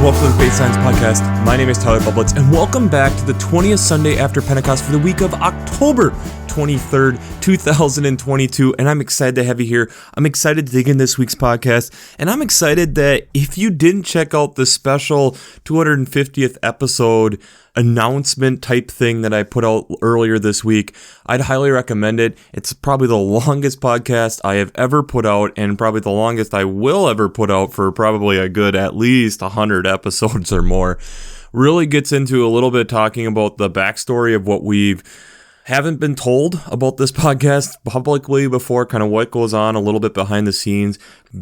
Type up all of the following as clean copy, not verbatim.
welcome to the Faith Science Podcast. My name is Tyler Bublitz, and welcome back to the 20th Sunday after Pentecost for the week of October 23rd, 2022, and I'm excited to have you here. I'm excited to dig in this week's podcast, and I'm excited that if you didn't check out the special 250th episode announcement type thing that I put out earlier this week, I'd highly recommend it. It's probably the longest podcast I have ever put out, and probably the longest I will ever put out for probably a good at least 100 episodes or more. Really gets into a little bit talking about the backstory of what we've haven't been told about this podcast publicly before, kind of what goes on a little bit behind the scenes.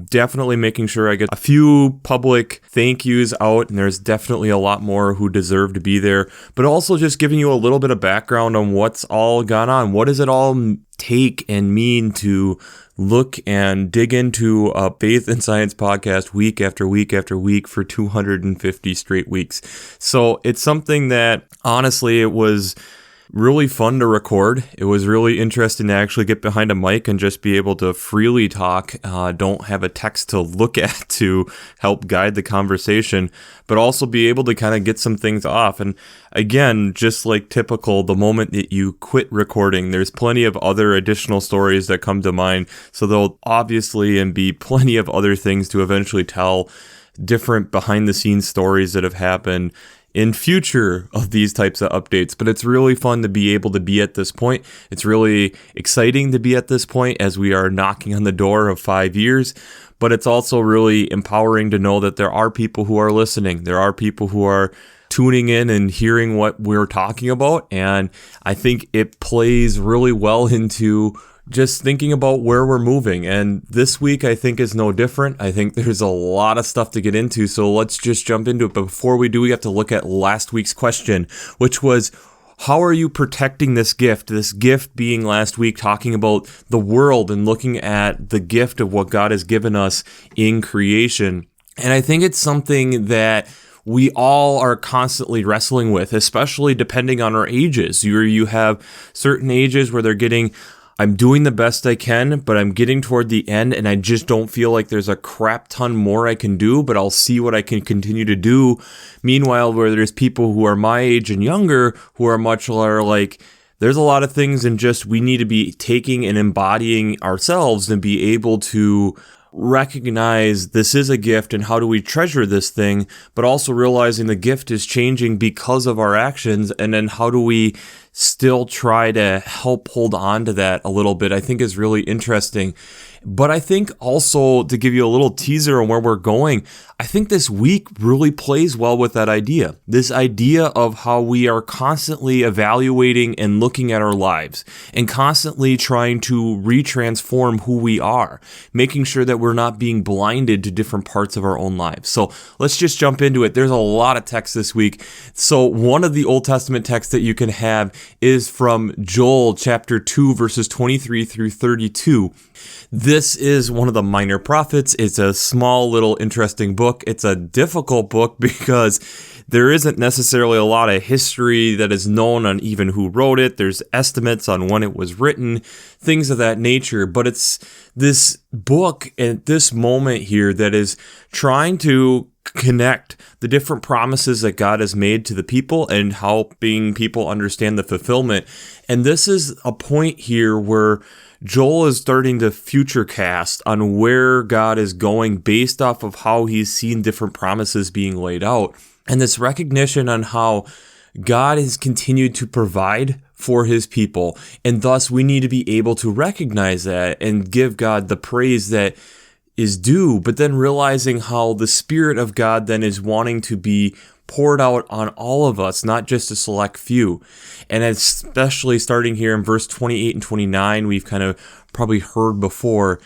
Definitely making sure I get a few public thank yous out, and there's definitely a lot more who deserve to be there, but also just giving you a little bit of background on what's all gone on. What does it all take and mean to look and dig into a faith and science podcast week after week after week for 250 straight weeks? So it's something that honestly, it was really fun to record. It was really interesting to actually get behind a mic and just be able to freely talk. Don't have a text to look at to help guide the conversation, but also be able to kind of get some things off. And again, just like typical, the moment that you quit recording, there's plenty of other additional stories that come to mind. So there'll obviously and be plenty of other things to eventually tell, different behind the scenes stories that have happened in future of these types of updates. But it's really fun to be able to be at this point. It's really exciting to be at this point as we are knocking on the door of 5 years. But it's also really empowering to know that there are people who are listening. There are people who are tuning in and hearing what we're talking about. And I think it plays really well into just thinking about where we're moving. And this week, I think, is no different. I think there's a lot of stuff to get into, so let's just jump into it. But before we do, we have to look at last week's question, which was, how are you protecting this gift? This gift being last week talking about the world and looking at the gift of what God has given us in creation. And I think it's something that we all are constantly wrestling with, especially depending on our ages. You have certain ages where they're getting, I'm doing the best I can, but I'm getting toward the end and I just don't feel like there's a crap ton more I can do, but I'll see what I can continue to do. Meanwhile, where there's people who are my age and younger who are much like, there's a lot of things and just we need to be taking and embodying ourselves and be able to recognize this is a gift and how do we treasure this thing, but also realizing the gift is changing because of our actions, and then how do we still try to help hold on to that a little bit, I think is really interesting. But I think also, to give you a little teaser on where we're going, I think this week really plays well with that idea. This idea of how we are constantly evaluating and looking at our lives and constantly trying to retransform who we are, making sure that we're not being blinded to different parts of our own lives. So let's just jump into it. There's a lot of text this week. So one of the Old Testament texts that you can have is from Joel chapter 2, verses 23 through 32. This is one of the minor prophets. It's a small little interesting book. It's a difficult book because there isn't necessarily a lot of history that is known on even who wrote it. There's estimates on when it was written, things of that nature. But it's this book at this moment here that is trying to connect the different promises that God has made to the people and helping people understand the fulfillment. And this is a point here where Joel is starting to future cast on where God is going based off of how he's seen different promises being laid out. And this recognition on how God has continued to provide for his people. And thus we need to be able to recognize that and give God the praise that is due, but then realizing how the Spirit of God then is wanting to be poured out on all of us, not just a select few. And especially starting here in verse 28 and 29, we've kind of probably heard before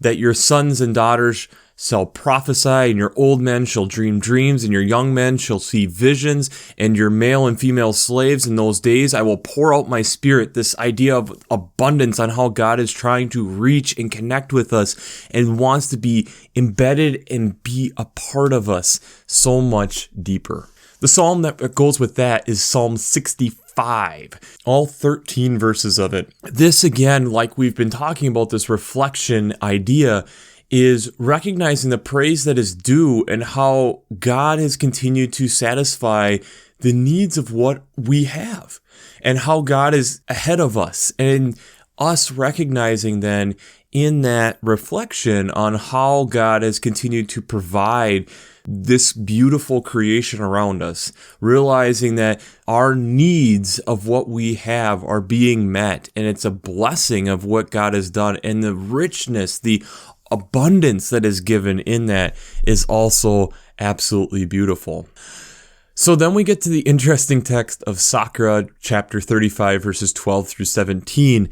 that your sons and daughters shall prophesy, and your old men shall dream dreams, and your young men shall see visions, and your male and female slaves in those days I will pour out my Spirit. This idea of abundance on how God is trying to reach and connect with us and wants to be embedded and be a part of us so much deeper. The psalm that goes with that is Psalm 65, all 13 verses of it. This again, like we've been talking about, this reflection idea, is recognizing the praise that is due and how God has continued to satisfy the needs of what we have and how God is ahead of us, and us recognizing then in that reflection on how God has continued to provide this beautiful creation around us, realizing that our needs of what we have are being met, and it's a blessing of what God has done, and the richness, the abundance that is given in that is also absolutely beautiful. So then we get to the interesting text of Sirach, chapter 35, verses 12 through 17.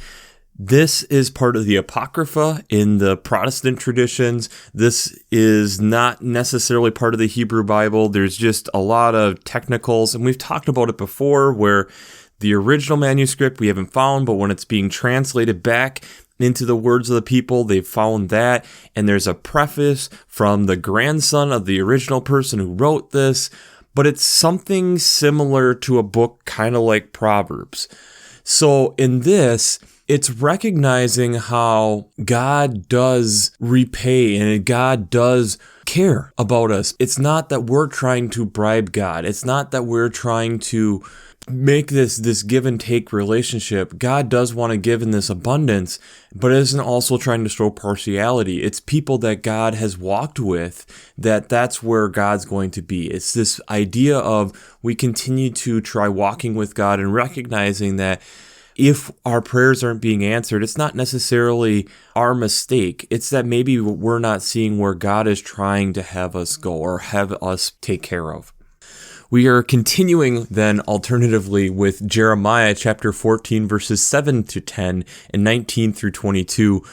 This is part of the Apocrypha in the Protestant traditions. This is not necessarily part of the Hebrew Bible. There's just a lot of technicals, and we've talked about it before, where the original manuscript we haven't found, but when it's being translated back into the words of the people, they've found that, and there's a preface from the grandson of the original person who wrote this, but it's something similar to a book kind of like Proverbs. So in this, it's recognizing how God does repay and God does care about us. It's not that we're trying to bribe God. It's not that we're trying to make this give and take relationship. God does want to give in this abundance, but isn't also trying to show partiality. It's people that God has walked with, that's where God's going to be. It's this idea of we continue to try walking with God and recognizing that if our prayers aren't being answered, it's not necessarily our mistake. It's that maybe we're not seeing where God is trying to have us go or have us take care of. We are continuing then alternatively with Jeremiah chapter 14 verses 7 to 10 and 19 through 22,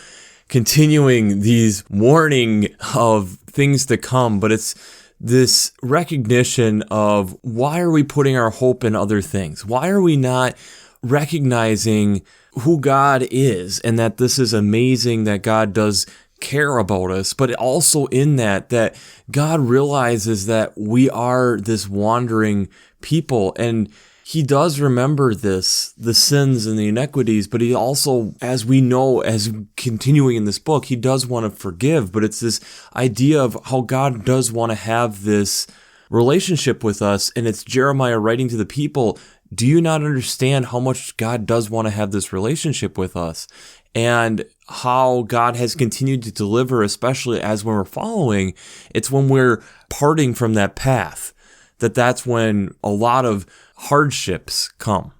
continuing these warning of things to come, but it's this recognition of why are we putting our hope in other things? Why are we not recognizing who God is and that this is amazing that God does care about us, but also in that God realizes that we are this wandering people, and he does remember the sins and the iniquities, but he also, as we know, as continuing in this book, he does want to forgive, but it's this idea of how God does want to have this relationship with us, and it's Jeremiah writing to the people, do you not understand how much God does want to have this relationship with us? And how God has continued to deliver, especially as when we're following, it's when we're parting from that path, that's when a lot of hardships come.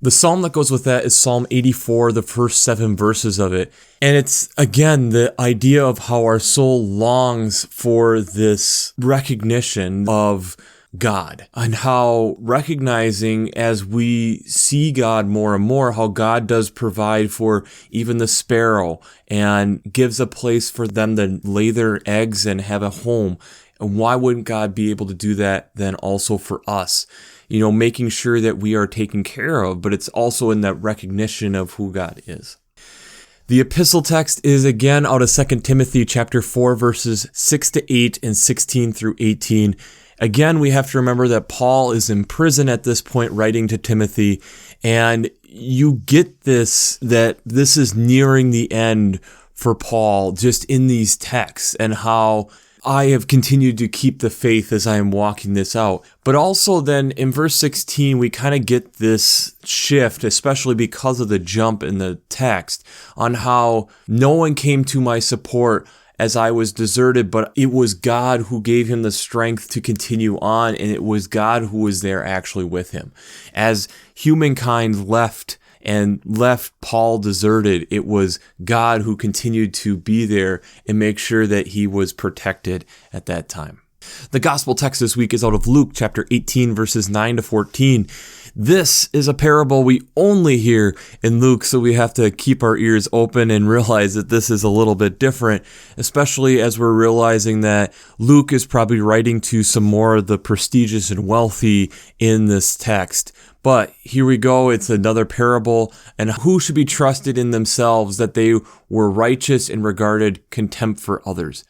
The psalm that goes with that is Psalm 84, the first 7 verses of it. And it's, again, the idea of how our soul longs for this recognition of God, and how recognizing as we see God more and more, how God does provide for even the sparrow and gives a place for them to lay their eggs and have a home. And why wouldn't God be able to do that then also for us? Making sure that we are taken care of, but it's also in that recognition of who God is. The epistle text is again out of 2 Timothy chapter 4, verses 6 to 8 and 16 through 18. Again, we have to remember that Paul is in prison at this point writing to Timothy, and you get that this is nearing the end for Paul just in these texts, and how I have continued to keep the faith as I am walking this out. But also then in verse 16, we kind of get this shift, especially because of the jump in the text, on how no one came to my support as I was deserted, but it was God who gave him the strength to continue on, and it was God who was there actually with him. As humankind left Paul deserted, it was God who continued to be there and make sure that he was protected at that time. The gospel text this week is out of Luke chapter 18, verses 9 to 14. This is a parable we only hear in Luke, so we have to keep our ears open and realize that this is a little bit different, especially as we're realizing that Luke is probably writing to some more of the prestigious and wealthy in this text. But here we go. It's another parable. And who should be trusted in themselves that they were righteous and regarded contempt for others?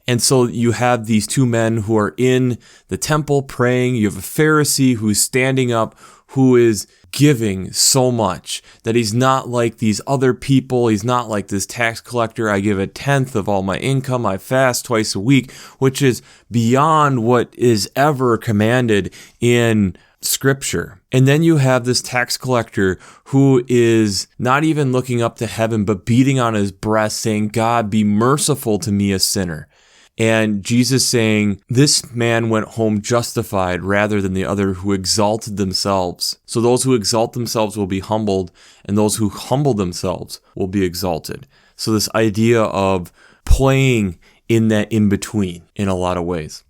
And so you have these two men who are in the temple praying. You have a Pharisee who's standing up, who is giving so much that he's not like these other people. He's not like this tax collector. I give a tenth of all my income. I fast twice a week, which is beyond what is ever commanded in Scripture. And then you have this tax collector who is not even looking up to heaven, but beating on his breast saying, God, be merciful to me, a sinner. And Jesus saying, this man went home justified rather than the other who exalted themselves. So those who exalt themselves will be humbled, and those who humble themselves will be exalted. So this idea of playing in that in-between in a lot of ways.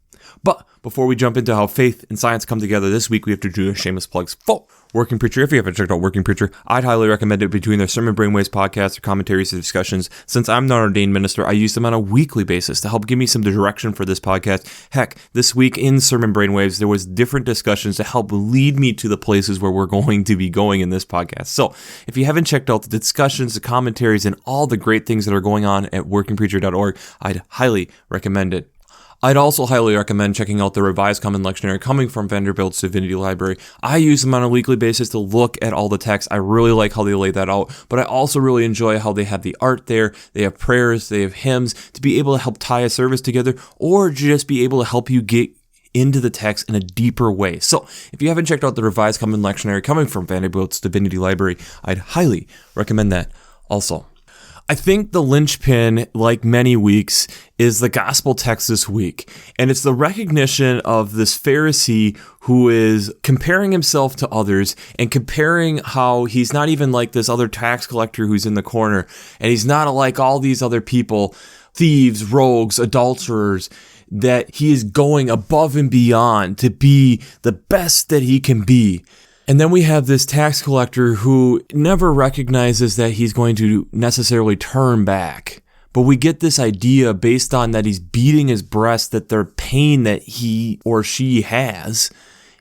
But before we jump into how faith and science come together this week, we have to do a shameless plugs for Working Preacher. If you haven't checked out Working Preacher, I'd highly recommend it. Between their Sermon Brainwaves podcasts, their commentaries, and discussions. Since I'm not an ordained minister, I use them on a weekly basis to help give me some direction for this podcast. Heck, this week in Sermon Brainwaves, there was different discussions to help lead me to the places where we're going to be going in this podcast. So if you haven't checked out the discussions, the commentaries, and all the great things that are going on at workingpreacher.org, I'd highly recommend it. I'd also highly recommend checking out the Revised Common Lectionary coming from Vanderbilt's Divinity Library. I use them on a weekly basis to look at all the text. I really like how they lay that out, but I also really enjoy how they have the art there. They have prayers, they have hymns to be able to help tie a service together, or just be able to help you get into the text in a deeper way. So if you haven't checked out the Revised Common Lectionary coming from Vanderbilt's Divinity Library, I'd highly recommend that also. I think the linchpin, like many weeks, is the gospel text this week. And it's the recognition of this Pharisee who is comparing himself to others and comparing how he's not even like this other tax collector who's in the corner. And he's not like all these other people, thieves, rogues, adulterers, that he is going above and beyond to be the best that he can be. And then we have this tax collector who never recognizes that he's going to necessarily turn back. But we get this idea based on that he's beating his breast, that their pain that he or she has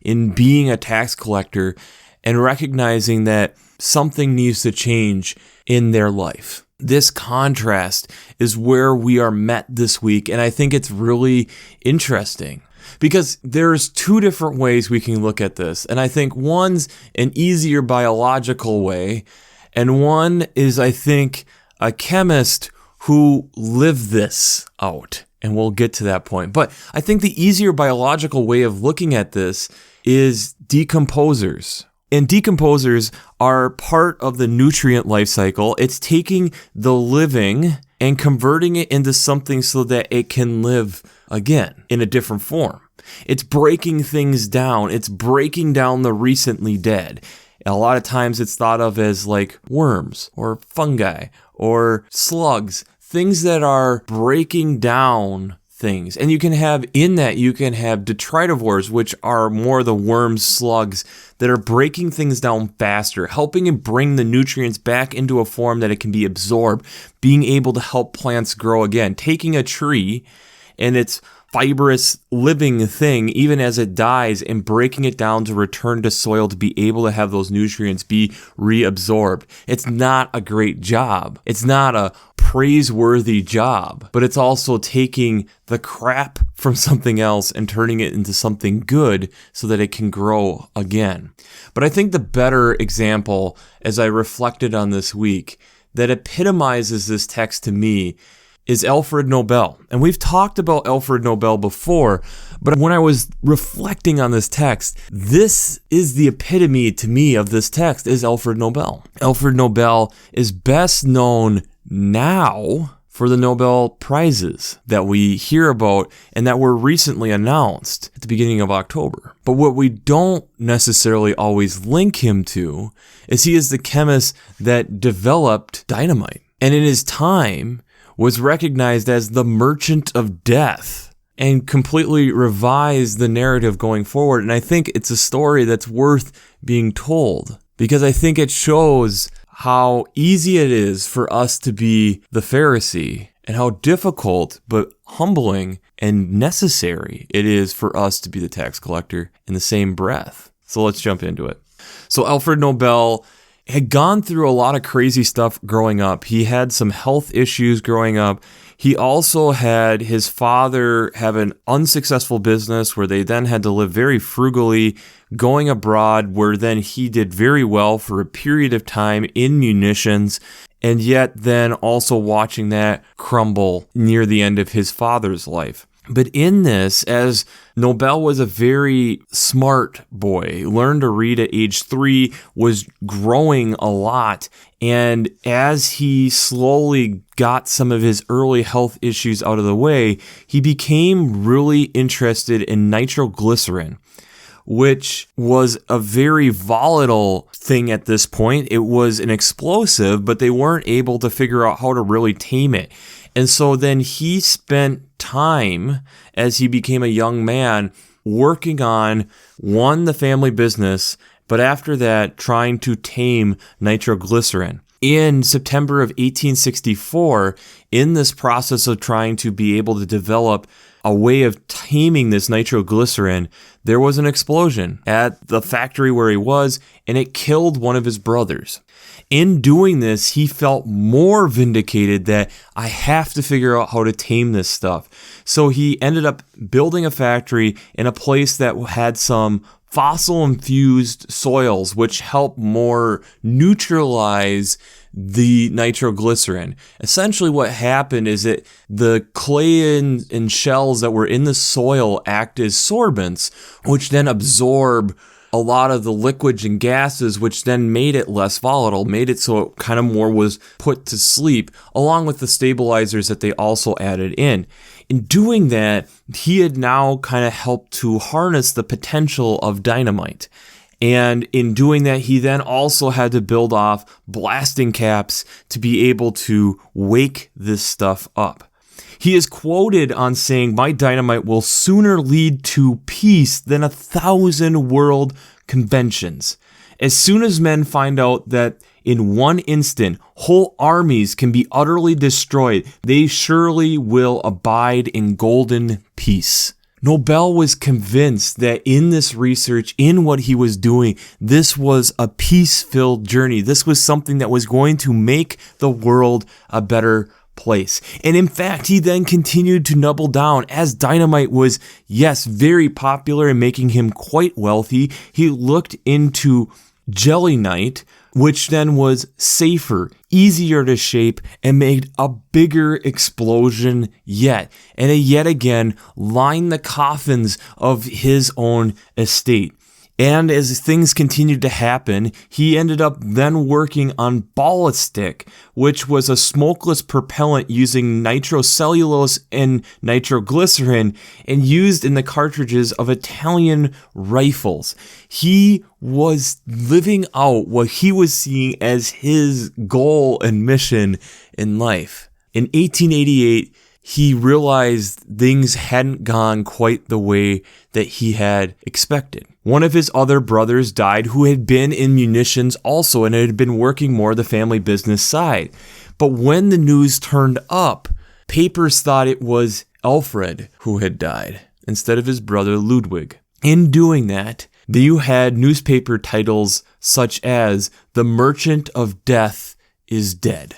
in being a tax collector, and recognizing that something needs to change in their life. This contrast is where we are met this week, and I think it's really interesting. Because there's two different ways we can look at this. And I think one's an easier biological way, and one is, I think, a chemist who lived this out. And we'll get to that point. But I think the easier biological way of looking at this is decomposers. And decomposers are part of the nutrient life cycle. It's taking the living and converting it into something so that it can live again in a different form. It's breaking things down. It's breaking down the recently dead. And a lot of times it's thought of as like worms or fungi or slugs, things that are breaking down things. And you can have detritivores, which are more the worms, slugs that are breaking things down faster, helping and bring the nutrients back into a form that it can be absorbed, being able to help plants grow again, taking a tree and its fibrous living thing, even as it dies, and breaking it down to return to soil to be able to have those nutrients be reabsorbed. It's not a great job. It's not a praiseworthy job, but it's also taking the crap from something else and turning it into something good so that it can grow again. But I think the better example, as I reflected on this week, that epitomizes this text to me is Alfred Nobel. And we've talked about Alfred Nobel before, but when I was reflecting on this text, this is the epitome to me of this text, is Alfred Nobel. Alfred Nobel is best known now for the Nobel Prizes that we hear about and that were recently announced at the beginning of October. But what we don't necessarily always link him to is he is the chemist that developed dynamite. And in his time, was recognized as the merchant of death and completely revised the narrative going forward. And I think it's a story that's worth being told because I think it shows how easy it is for us to be the Pharisee and how difficult but humbling and necessary it is for us to be the tax collector in the same breath. So let's jump into it. So Alfred Nobel had gone through a lot of crazy stuff growing up. He had some health issues growing up. He also had his father have an unsuccessful business where they then had to live very frugally, going abroad, where then he did very well for a period of time in munitions, and yet then also watching that crumble near the end of his father's life. But in this, as Nobel was a very smart boy, learned to read at age 3, was growing a lot, and as he slowly got some of his early health issues out of the way, he became really interested in nitroglycerin, which was a very volatile thing at this point. It was an explosive, but they weren't able to figure out how to really tame it. And so then he spent time, as he became a young man, working on, one, the family business, but after that, trying to tame nitroglycerin. In September of 1864, in this process of trying to be able to develop a way of taming this nitroglycerin, there was an explosion at the factory where he was, and it killed one of his brothers. In doing this, he felt more vindicated that I have to figure out how to tame this stuff. So he ended up building a factory in a place that had some fossil-infused soils, which help more neutralize the nitroglycerin. Essentially what happened is that the clay and shells that were in the soil act as sorbents, which then absorb a lot of the liquids and gases, which then made it less volatile, made it so it kind of more was put to sleep, along with the stabilizers that they also added in. In doing that, he had now kind of helped to harness the potential of dynamite. And in doing that, he then also had to build off blasting caps to be able to wake this stuff up. He is quoted on saying, "My dynamite will sooner lead to peace than 1,000 world conventions. As soon as men find out that in one instant whole armies can be utterly destroyed, they surely will abide in golden peace." Nobel was convinced that in this research, in what he was doing, this was a peace-filled journey. This was something that was going to make the world a better place. And in fact, he then continued to double down as dynamite was, yes, very popular and making him quite wealthy. He looked into gelignite, which then was safer, easier to shape, and made a bigger explosion yet. And yet again, lined the coffins of his own estate. And as things continued to happen, he ended up then working on ballistic, which was a smokeless propellant using nitrocellulose and nitroglycerin and used in the cartridges of Italian rifles. He was living out what he was seeing as his goal and mission in life. In 1888, he realized things hadn't gone quite the way that he had expected. One of his other brothers died who had been in munitions also and had been working more the family business side. But when the news turned up, papers thought it was Alfred who had died instead of his brother Ludwig. In doing that, you had newspaper titles such as "The Merchant of Death is Dead."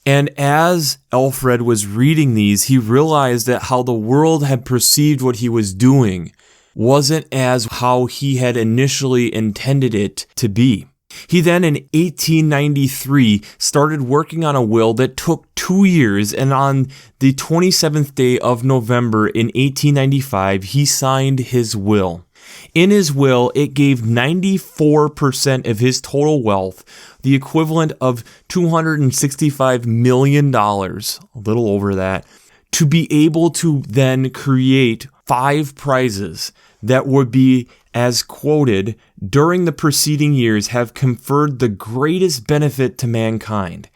And as Alfred was reading these, he realized that how the world had perceived what he was doing wasn't as how he had initially intended it to be. He then, in 1893, started working on a will that took 2 years, and on the 27th day of November in 1895, he signed his will. In his will, it gave 94% of his total wealth, the equivalent of $265 million, a little over that, to be able to then create 5 prizes that would be, as quoted, during the preceding years have conferred the greatest benefit to mankind.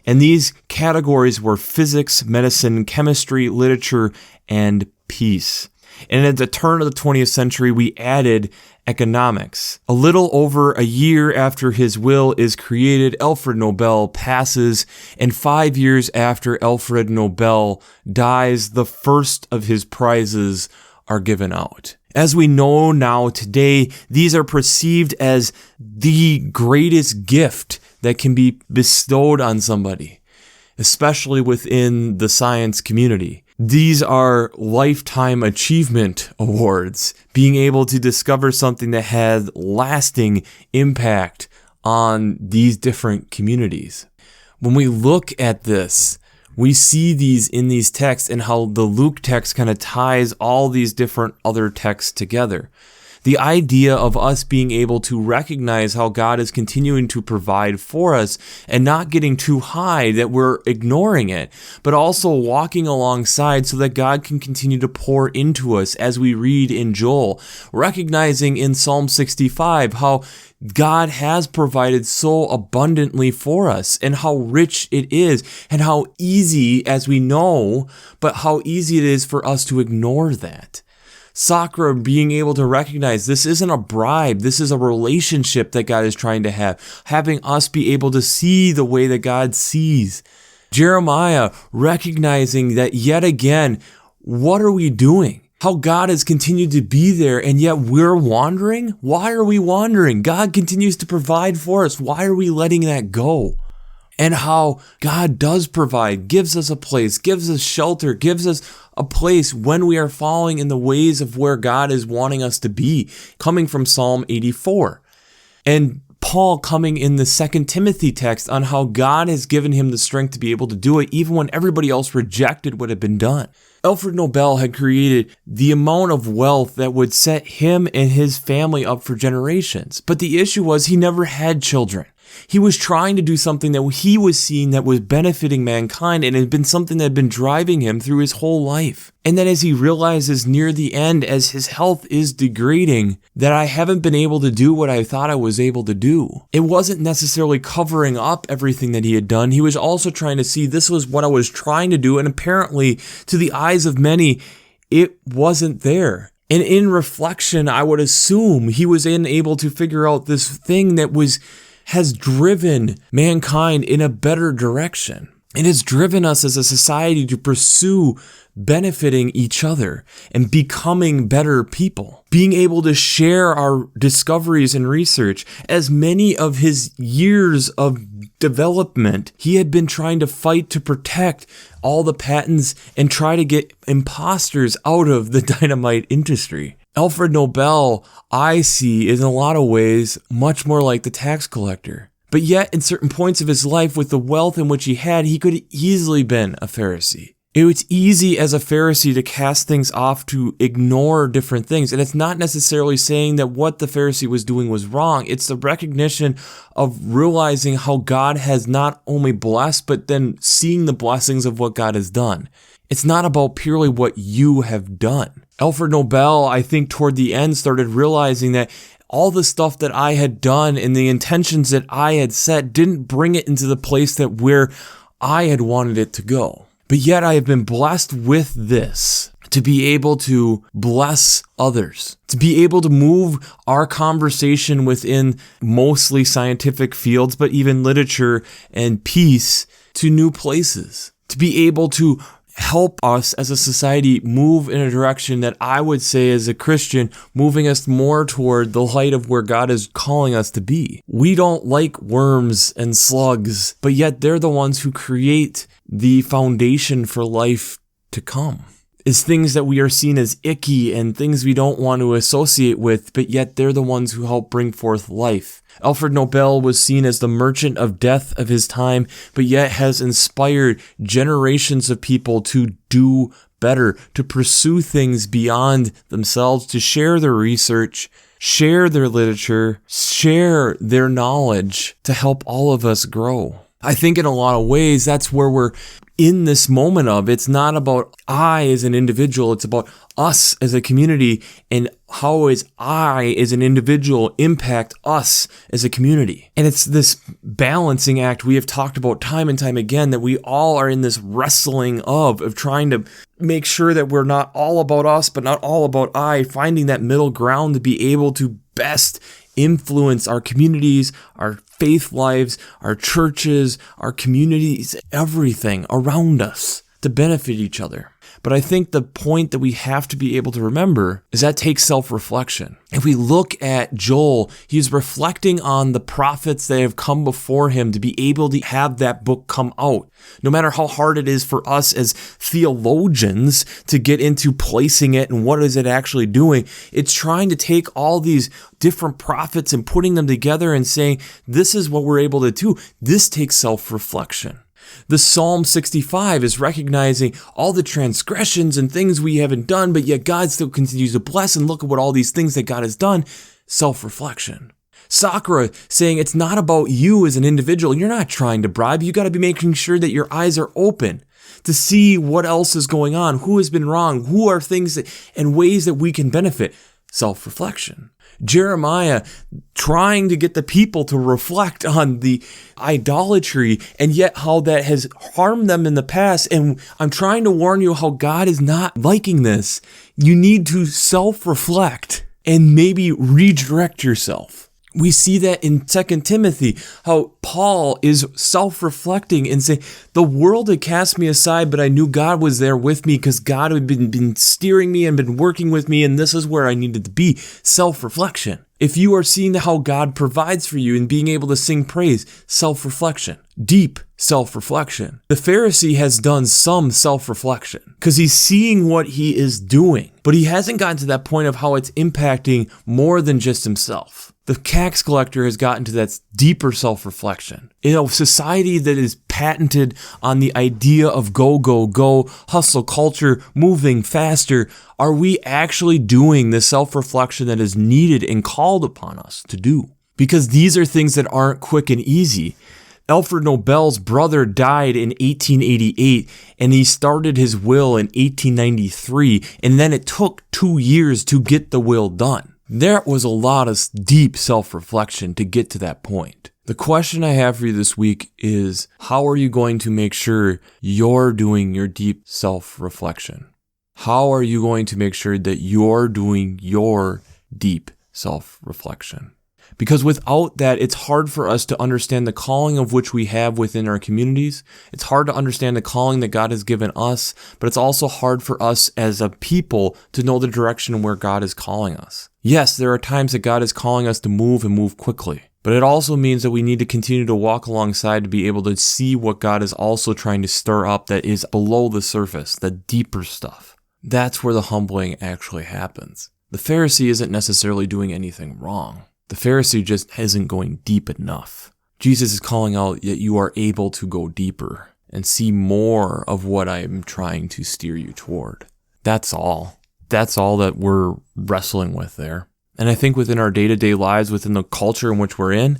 And these categories were physics, medicine, chemistry, literature, and peace. And at the turn of the 20th century, we added economics. A little over a year after his will is created, Alfred Nobel passes, and 5 years after Alfred Nobel dies, the first of his prizes are given out. As we know now today, these are perceived as the greatest gift that can be bestowed on somebody, especially within the science community. These are lifetime achievement awards, being able to discover something that has lasting impact on these different communities. When we look at this, we see these in these texts and how the Luke text kind of ties all these different other texts together. The idea of us being able to recognize how God is continuing to provide for us and not getting too high that we're ignoring it, but also walking alongside so that God can continue to pour into us as we read in Joel, recognizing in Psalm 65 how God has provided so abundantly for us and how rich it is and how easy, as we know, but how easy it is for us to ignore that. Sakra being able to recognize this isn't a bribe, this is a relationship that God is trying to have, having us be able to see the way that God sees. Jeremiah recognizing that yet again, what are we doing? How God has continued to be there and yet we're wandering? Why are we wandering? God continues to provide for us. Why are we letting that go? And how God does provide, gives us a place, gives us shelter, gives us a place when we are following in the ways of where God is wanting us to be, coming from Psalm 84. And Paul coming in the 2 Timothy text on how God has given him the strength to be able to do it even when everybody else rejected what had been done. Alfred Nobel had created the amount of wealth that would set him and his family up for generations. But the issue was he never had children. He was trying to do something that he was seeing that was benefiting mankind, and it had been something that had been driving him through his whole life. And then as he realizes near the end, as his health is degrading, that I haven't been able to do what I thought I was able to do. It wasn't necessarily covering up everything that he had done. He was also trying to see this was what I was trying to do, and apparently, to the eyes of many, it wasn't there. And in reflection, I would assume he was unable to figure out this thing that has driven mankind in a better direction. It has driven us as a society to pursue benefiting each other and becoming better people, being able to share our discoveries and research. As many of his years of development, he had been trying to fight to protect all the patents and try to get imposters out of the dynamite industry. Alfred Nobel, I see, is in a lot of ways much more like the tax collector. But yet, in certain points of his life, with the wealth in which he had, he could have easily been a Pharisee. It was easy as a Pharisee to cast things off, to ignore different things. And it's not necessarily saying that what the Pharisee was doing was wrong. It's the recognition of realizing how God has not only blessed, but then seeing the blessings of what God has done. It's not about purely what you have done. Alfred Nobel, I think toward the end, started realizing that all the stuff that I had done and the intentions that I had set didn't bring it into the place that where I had wanted it to go. But yet I have been blessed with this, to be able to bless others, to be able to move our conversation within mostly scientific fields, but even literature and peace to new places, to be able to help us as a society move in a direction that I would say as a Christian, moving us more toward the light of where God is calling us to be. We don't like worms and slugs, but yet they're the ones who create the foundation for life to come. Is things that we are seen as icky and things we don't want to associate with, but yet they're the ones who help bring forth life. Alfred Nobel was seen as the merchant of death of his time, but yet has inspired generations of people to do better, to pursue things beyond themselves, to share their research, share their literature, share their knowledge to help all of us grow. I think in a lot of ways, that's where we're in this moment of. It's not about I as an individual, it's about us as a community, and how is I as an individual impact us as a community. And it's this balancing act we have talked about time and time again, that we all are in this wrestling of trying to make sure that we're not all about us, but not all about I, finding that middle ground to be able to best influence our communities, our faith lives, our churches, our communities, everything around us to benefit each other. But I think the point that we have to be able to remember is that takes self-reflection. If we look at Joel, he's reflecting on the prophets that have come before him to be able to have that book come out. No matter how hard it is for us as theologians to get into placing it and what is it actually doing, it's trying to take all these different prophets and putting them together and saying, this is what we're able to do. This takes self-reflection. The Psalm 65 is recognizing all the transgressions and things we haven't done, but yet God still continues to bless, and look at what all these things that God has done. Self-reflection. Sakura saying it's not about you as an individual. You're not trying to bribe. You got to be making sure that your eyes are open to see what else is going on, who has been wrong, who are things and ways that we can benefit. Self-reflection. Jeremiah trying to get the people to reflect on the idolatry and yet how that has harmed them in the past. And I'm trying to warn you how God is not liking this. You need to self-reflect and maybe redirect yourself. We see that in 2 Timothy, how Paul is self-reflecting and saying, the world had cast me aside, but I knew God was there with me because God had been steering me and been working with me, and this is where I needed to be. Self-reflection. If you are seeing how God provides for you and being able to sing praise, self-reflection. Deep self-reflection. The Pharisee has done some self-reflection because he's seeing what he is doing, but he hasn't gotten to that point of how it's impacting more than just himself. The tax collector has gotten to that deeper self-reflection. In a society that is patented on the idea of go, go, go, hustle culture, moving faster, are we actually doing the self-reflection that is needed and called upon us to do? Because these are things that aren't quick and easy. Alfred Nobel's brother died in 1888, and he started his will in 1893, and then it took 2 years to get the will done. There was a lot of deep self-reflection to get to that point. The question I have for you this week is, how are you going to make sure you're doing your deep self-reflection? How are you going to make sure that you're doing your deep self-reflection? Because without that, it's hard for us to understand the calling of which we have within our communities. It's hard to understand the calling that God has given us, but it's also hard for us as a people to know the direction where God is calling us. Yes, there are times that God is calling us to move and move quickly, but it also means that we need to continue to walk alongside to be able to see what God is also trying to stir up that is below the surface, the deeper stuff. That's where the humbling actually happens. The Pharisee isn't necessarily doing anything wrong. The Pharisee just isn't going deep enough. Jesus is calling out that you are able to go deeper and see more of what I am trying to steer you toward. That's all. That's all that we're wrestling with there. And I think within our day-to-day lives, within the culture in which we're in,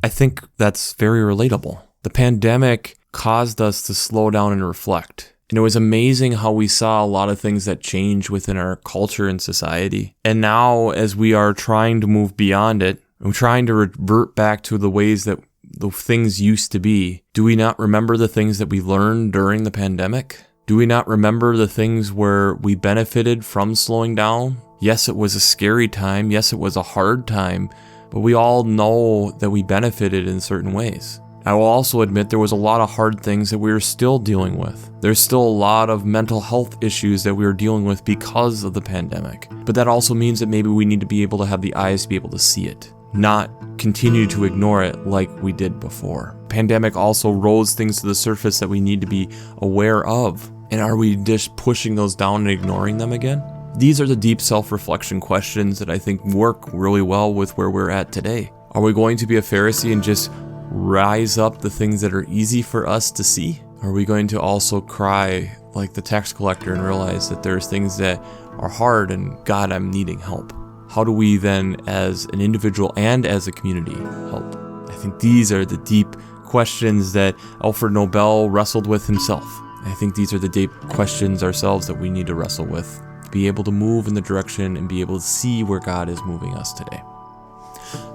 I think that's very relatable. The pandemic caused us to slow down and reflect. And it was amazing how we saw a lot of things that change within our culture and society. And now, as we are trying to move beyond it, and trying to revert back to the ways that the things used to be, do we not remember the things that we learned during the pandemic? Do we not remember the things where we benefited from slowing down? Yes, it was a scary time. Yes, it was a hard time. But we all know that we benefited in certain ways. I will also admit there was a lot of hard things that we are still dealing with. There's still a lot of mental health issues that we are dealing with because of the pandemic. But that also means that maybe we need to be able to have the eyes to be able to see it, not continue to ignore it like we did before. Pandemic also rose things to the surface that we need to be aware of. And are we just pushing those down and ignoring them again? These are the deep self-reflection questions that I think work really well with where we're at today. Are we going to be a Pharisee and just rise up the things that are easy for us to see? Are we going to also cry like the tax collector and realize that there's things that are hard and God, I'm needing help? How do we then, as an individual and as a community, help? I think these are the deep questions that Alfred Nobel wrestled with himself. I think these are the deep questions ourselves that we need to wrestle with, to be able to move in the direction and be able to see where God is moving us today.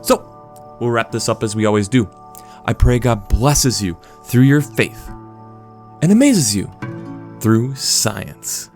So, we'll wrap this up as we always do. I pray God blesses you through your faith and amazes you through science.